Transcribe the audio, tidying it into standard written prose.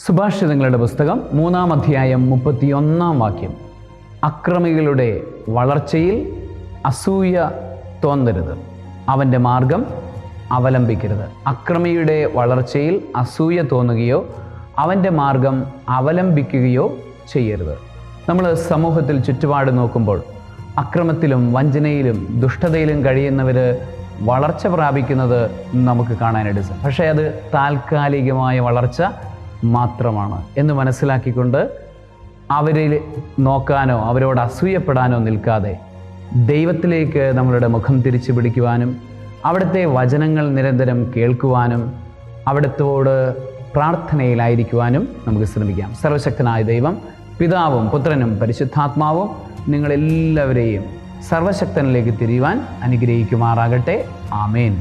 സുഭാഷിതങ്ങളുടെ പുസ്തകം 3-ാം അധ്യായം 31-ാം വാക്യം. അക്രമികളുടെ വളർച്ചയിൽ അസൂയ തോന്നരുത്, അവൻ്റെ മാർഗം അവലംബിക്കരുത്. അക്രമിയുടെ വളർച്ചയിൽ അസൂയ തോന്നുകയോ അവൻ്റെ മാർഗം അവലംബിക്കുകയോ ചെയ്യരുത്. നമ്മൾ സമൂഹത്തിൽ ചുറ്റുപാട് നോക്കുമ്പോൾ അക്രമത്തിലും വഞ്ചനയിലും ദുഷ്ടതയിലും കഴിയുന്നവർ വളർച്ച പ്രാപിക്കുന്നത് നമുക്ക് കാണാനായിട്ട് സാധിക്കും. പക്ഷേ അത് താൽക്കാലികമായ വളർച്ച മാത്രമാണ് എന്ന് മനസ്സിലാക്കിക്കൊണ്ട് അവരിൽ നോക്കാനോ അവരോട് അസൂയപ്പെടാനോ നിൽക്കാതെ ദൈവത്തിലേക്ക് നമ്മളുടെ മുഖം തിരിച്ചു പിടിക്കുവാനും അവിടുത്തെ വചനങ്ങൾ നിരന്തരം കേൾക്കുവാനും അവിടുത്തോട് പ്രാർത്ഥനയിലായിരിക്കുവാനും നമുക്ക് ശ്രമിക്കാം. സർവശക്തനായ ദൈവം, പിതാവും പുത്രനും പരിശുദ്ധാത്മാവും നിങ്ങളെല്ലാവരെയും സർവശക്തനിലേക്ക് തിരിയുവാൻ അനുഗ്രഹിക്കുമാറാകട്ടെ. ആമേൻ.